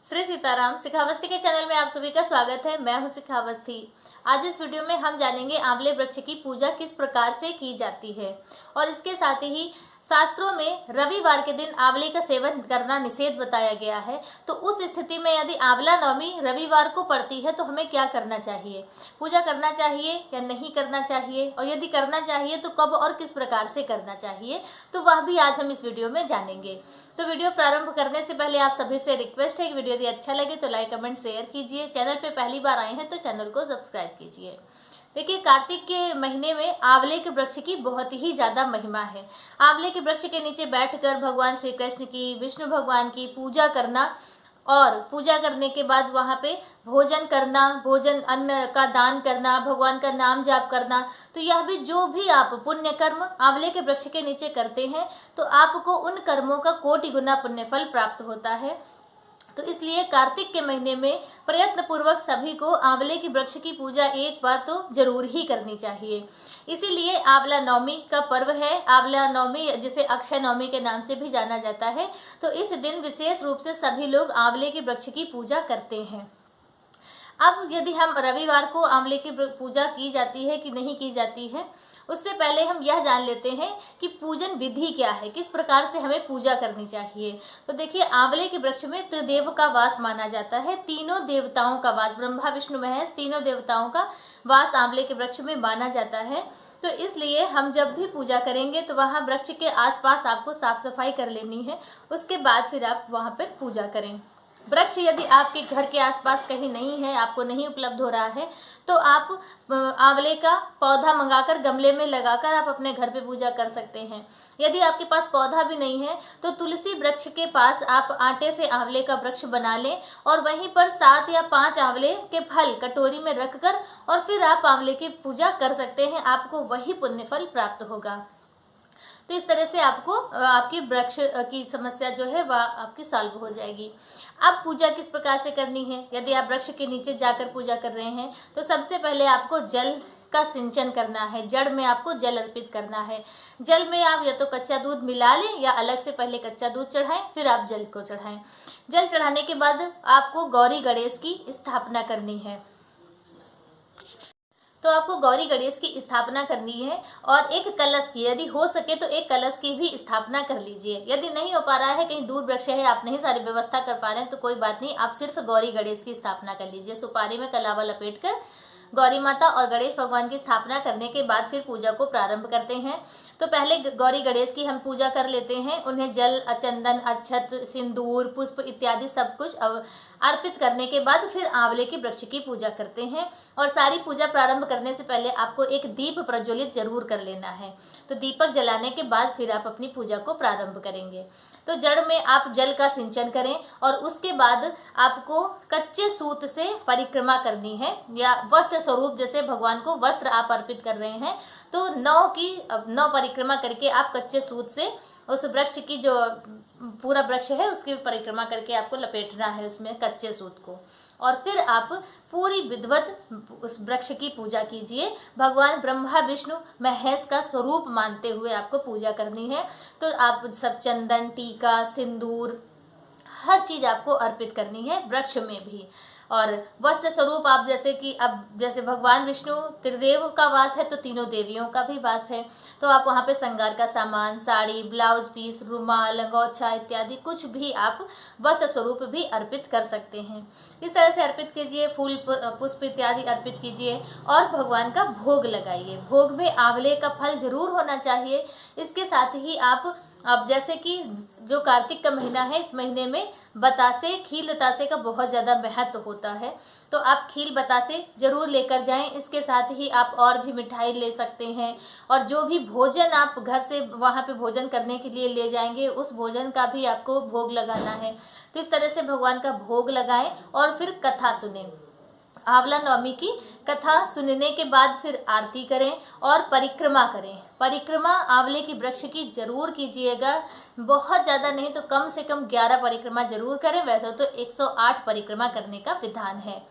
श्री सीताराम। शिखावस्थी के चैनल में आप सभी का स्वागत है। मैं हूं शिखावस्थी। आज इस वीडियो में हम जानेंगे आंवले वृक्ष की पूजा किस प्रकार से की जाती है और इसके साथ ही शास्त्रों में रविवार के दिन आंवले का सेवन करना निषेध बताया गया है। तो उस स्थिति में यदि आंवला नवमी रविवार को पड़ती है तो हमें क्या करना चाहिए, पूजा करना चाहिए या नहीं करना चाहिए, और यदि करना चाहिए तो कब और किस प्रकार से करना चाहिए, तो वह भी आज हम इस वीडियो में जानेंगे। तो वीडियो प्रारंभ करने से पहले आप सभी से रिक्वेस्ट है कि वीडियो यदि अच्छा लगे तो लाइक कमेंट शेयर कीजिए। चैनल पे पहली बार आए हैं तो चैनल को सब्सक्राइब कीजिए। देखिए, कार्तिक के महीने में आंवले के वृक्ष की बहुत ही ज़्यादा महिमा है। आंवले के वृक्ष के नीचे बैठकर भगवान श्री कृष्ण की, विष्णु भगवान की पूजा करना और पूजा करने के बाद वहाँ पे भोजन करना, भोजन अन्न का दान करना, भगवान का नाम जाप करना, तो यह भी जो भी आप पुण्य कर्म आंवले के वृक्ष के नीचे करते हैं तो आपको उन कर्मों का कोटि गुना पुण्य फल प्राप्त होता है। तो इसलिए कार्तिक के महीने में प्रयत्न पूर्वक सभी को आंवले की वृक्ष की पूजा एक बार तो जरूर ही करनी चाहिए। इसीलिए आंवला नवमी का पर्व है। आंवला नवमी जिसे अक्षय नवमी के नाम से भी जाना जाता है। तो इस दिन विशेष रूप से सभी लोग आंवले के वृक्ष की पूजा करते हैं। अब यदि हम रविवार को आंवले की पूजा की जाती है कि नहीं की जाती है, उससे पहले हम यह जान लेते हैं कि पूजन विधि क्या है, किस प्रकार से हमें पूजा करनी चाहिए। तो देखिए, आंवले के वृक्ष में त्रिदेव का वास माना जाता है। तीनों देवताओं का वास, ब्रह्मा विष्णु महेश तीनों देवताओं का वास आंवले के वृक्ष में माना जाता है। तो इसलिए हम जब भी पूजा करेंगे तो वहाँ वृक्ष के आसपास आपको साफ सफाई कर लेनी है। उसके बाद फिर आप वहाँ पर पूजा करें। वृक्ष यदि आपके घर के आसपास कहीं नहीं है, आपको नहीं उपलब्ध हो रहा है, तो आप आंवले का पौधा मंगाकर गमले में लगाकर आप अपने घर पे पूजा कर सकते हैं। यदि आपके पास पौधा भी नहीं है तो तुलसी वृक्ष के पास आप आटे से आंवले का वृक्ष बना लें और वहीं पर 7 या 5 आंवले के फल कटोरी में रखकर और फिर आप आंवले की पूजा कर सकते हैं। आपको वही पुण्य फल प्राप्त होगा। तो इस तरह से आपको आपकी वृक्ष की समस्या जो है वह आपकी सॉल्व हो जाएगी। अब पूजा किस प्रकार से करनी है, यदि आप वृक्ष के नीचे जाकर पूजा कर रहे हैं तो सबसे पहले आपको जल का सिंचन करना है। जड़ में आपको जल अर्पित करना है। जल में आप या तो कच्चा दूध मिला लें या अलग से पहले कच्चा दूध चढ़ाएं, फिर आप जल को चढ़ाएं। जल चढ़ाने के बाद आपको गौरी गणेश की स्थापना करनी है। तो आपको गौरी गणेश की स्थापना करनी है और एक कलश की, यदि हो सके तो एक कलश की भी स्थापना कर लीजिए। यदि नहीं हो पा रहा है, कहीं दूर वृक्ष है, आप नहीं सारी व्यवस्था कर पा रहे हैं, तो कोई बात नहीं, आप सिर्फ गौरी गणेश की स्थापना कर लीजिए। सुपारी में कलावा लपेटकर गौरी माता और गणेश भगवान की स्थापना करने के बाद फिर पूजा को प्रारंभ करते हैं। तो पहले गौरी गणेश की हम पूजा कर लेते हैं। उन्हें जल, चंदन, अक्षत, सिंदूर, पुष्प इत्यादि सब कुछ अर्पित करने के बाद फिर आंवले के वृक्ष की पूजा करते हैं। और सारी पूजा प्रारंभ करने से पहले आपको एक दीप प्रज्वलित जरूर कर लेना है। तो दीपक जलाने के बाद फिर आप अपनी पूजा को प्रारंभ करेंगे। तो जड़ में आप जल का सिंचन करें और उसके बाद आपको कच्चे सूत से परिक्रमा करनी है या वस्त्र स्वरूप, जैसे भगवान को वस्त्र आप अर्पित कर रहे हैं तो 9 परिक्रमा करके आप कच्चे सूत से उस वृक्ष की, जो पूरा वृक्ष है उसकी परिक्रमा करके आपको लपेटना है उसमें कच्चे सूत को। और फिर आप पूरी विधिवत उस वृक्ष की पूजा कीजिए। भगवान ब्रह्मा विष्णु महेश का स्वरूप मानते हुए आपको पूजा करनी है। तो आप सब चंदन, टीका, सिंदूर, हर चीज़ आपको अर्पित करनी है वृक्ष में भी। और वस्त्र स्वरूप आप जैसे भगवान विष्णु त्रिदेव का वास है तो तीनों देवियों का भी वास है। तो आप वहाँ पे श्रृंगार का सामान, साड़ी, ब्लाउज पीस, रुमाल, गौछा इत्यादि कुछ भी आप वस्त्र स्वरूप भी अर्पित कर सकते हैं। इस तरह से अर्पित कीजिए। फूल, पुष्प इत्यादि अर्पित कीजिए और भगवान का भोग लगाइए। भोग में आंवले का फल जरूर होना चाहिए। इसके साथ ही आप अब जैसे कि जो कार्तिक का महीना है, इस महीने में बतासे, खील बतासे का बहुत ज़्यादा महत्व होता है। तो आप खील बतासे जरूर लेकर जाएं। इसके साथ ही आप और भी मिठाई ले सकते हैं और जो भी भोजन आप घर से वहाँ पे भोजन करने के लिए ले जाएंगे उस भोजन का भी आपको भोग लगाना है। तो इस तरह से भगवान का भोग लगाएं और फिर कथा सुनें। आंवला नवमी की कथा सुनने के बाद फिर आरती करें और परिक्रमा करें। परिक्रमा आंवले की वृक्ष की जरूर कीजिएगा। बहुत ज़्यादा नहीं तो कम से कम 11 परिक्रमा जरूर करें। वैसे तो 108 परिक्रमा करने का विधान है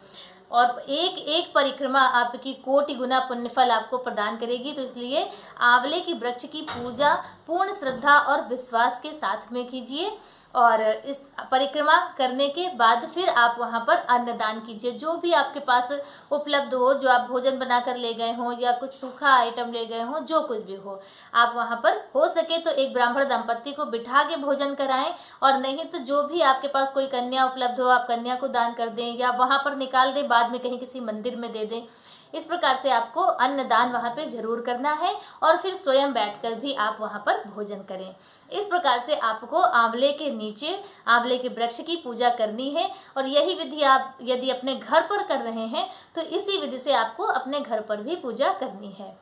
और एक एक परिक्रमा आपकी कोटि गुना पुण्य फल आपको प्रदान करेगी। तो इसलिए आंवले की वृक्ष की पूजा पूर्ण श्रद्धा और विश्वास के साथ में कीजिए और इस परिक्रमा करने के बाद फिर आप वहाँ पर अन्नदान कीजिए। जो भी आपके पास उपलब्ध हो, जो आप भोजन बनाकर ले गए हों या कुछ सूखा आइटम ले गए हों, जो कुछ भी हो, आप वहाँ पर हो सके तो एक ब्राह्मण दंपत्ति को बिठा के भोजन कराएं, और नहीं तो जो भी आपके पास कोई कन्या उपलब्ध हो, आप कन्या को दान कर दें या वहाँ पर निकाल दें, बाद में कहीं किसी मंदिर में दे दें। इस प्रकार से आपको अन्नदान वहाँ पे जरूर करना है, और फिर स्वयं बैठकर भी आप वहाँ पर भोजन करें। इस प्रकार से आपको आंवले के नीचे आंवले के वृक्ष की पूजा करनी है, और यही विधि आप यदि अपने घर पर कर रहे हैं तो इसी विधि से आपको अपने घर पर भी पूजा करनी है।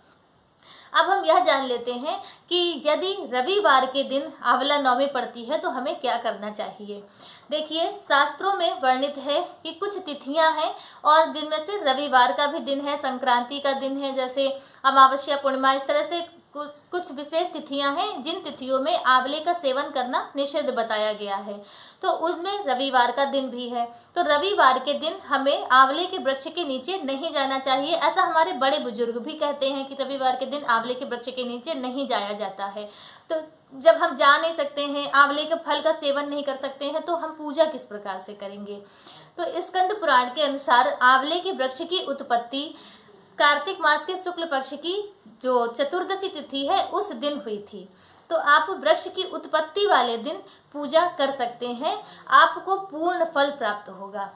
अब हम यह जान लेते हैं कि यदि रविवार के दिन आंवला नवमी पड़ती है तो हमें क्या करना चाहिए। देखिए, शास्त्रों में वर्णित है कि कुछ तिथियां हैं, और जिनमें से रविवार का भी दिन है, संक्रांति का दिन है, जैसे अमावस्या, पूर्णिमा, इस तरह से कुछ विशेष तिथियां हैं जिन तिथियों में आंवले का सेवन करना निषिद्ध बताया गया है। तो उनमें रविवार का दिन भी है। तो रविवार के दिन हमें आंवले के वृक्ष के नीचे नहीं जाना चाहिए। ऐसा हमारे बड़े बुजुर्ग भी कहते हैं कि रविवार के दिन आंवले के वृक्ष के नीचे नहीं जाया जाता है। तो जब हम जा नहीं सकते हैं, आंवले के फल का सेवन नहीं कर सकते हैं, तो हम पूजा किस प्रकार से करेंगे। तो स्कंद पुराण के अनुसार आंवले के वृक्ष की उत्पत्ति कार्तिक मास के शुक्ल पक्ष की जो चतुर्दशी तिथि है उस दिन हुई थी। तो आप वृक्ष की उत्पत्ति वाले दिन पूजा कर सकते हैं, आपको पूर्ण फल प्राप्त होगा।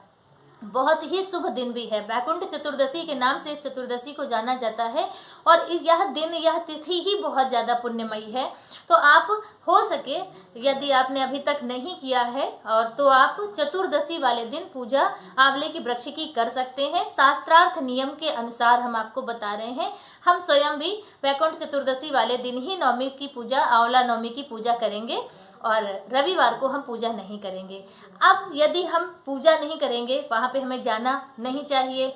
बहुत ही शुभ दिन भी है, वैकुंठ चतुर्दशी के नाम से इस चतुर्दशी को जाना जाता है, और यह दिन, यह तिथि ही बहुत ज़्यादा पुण्यमयी है। तो आप हो सके, यदि आपने अभी तक नहीं किया है, और तो आप चतुर्दशी वाले दिन पूजा आंवले के वृक्ष की कर सकते हैं। शास्त्रार्थ नियम के अनुसार हम आपको बता रहे हैं। हम स्वयं भी वैकुंठ चतुर्दशी वाले दिन ही नवमी की पूजा, आंवला नवमी की पूजा करेंगे, और रविवार को हम पूजा नहीं करेंगे। अब यदि हम पूजा नहीं करेंगे, वहाँ पे हमें जाना नहीं चाहिए,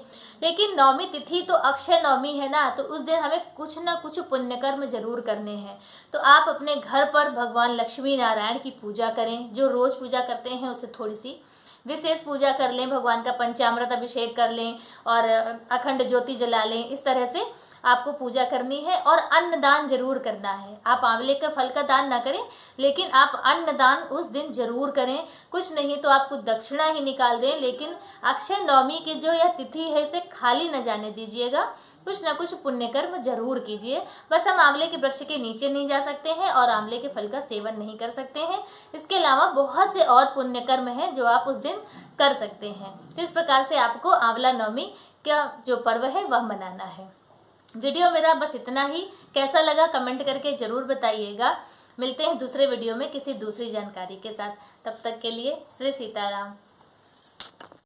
लेकिन नवमी तिथि तो अक्षय नवमी है ना, तो उस दिन हमें कुछ ना कुछ पुण्य कर्म जरूर करने हैं। तो आप अपने घर पर भगवान लक्ष्मी नारायण की पूजा करें, जो रोज पूजा करते हैं उससे थोड़ी सी विशेष पूजा कर लें, भगवान का पंचामृत अभिषेक कर लें और अखंड ज्योति जला लें। इस तरह से आपको पूजा करनी है, और अन्नदान जरूर करना है। आप आंवले के फल का दान ना करें, लेकिन आप अन्नदान उस दिन जरूर करें। कुछ नहीं तो आपको दक्षिणा ही निकाल दें, लेकिन अक्षय नवमी की जो यह तिथि है इसे खाली न जाने दीजिएगा। कुछ ना कुछ पुण्य कर्म जरूर कीजिए। बस हम आंवले के वृक्ष के नीचे नहीं जा सकते हैं और आंवले के फल का सेवन नहीं कर सकते हैं। इसके अलावा बहुत से और पुण्य कर्म हैं जो आप उस दिन कर सकते हैं। तो इस प्रकार से आपको आंवला नवमी का जो पर्व है वह मनाना है। वीडियो मेरा बस इतना ही। कैसा लगा कमेंट करके ज़रूर बताइएगा। मिलते हैं दूसरे वीडियो में किसी दूसरी जानकारी के साथ। तब तक के लिए श्री सीताराम।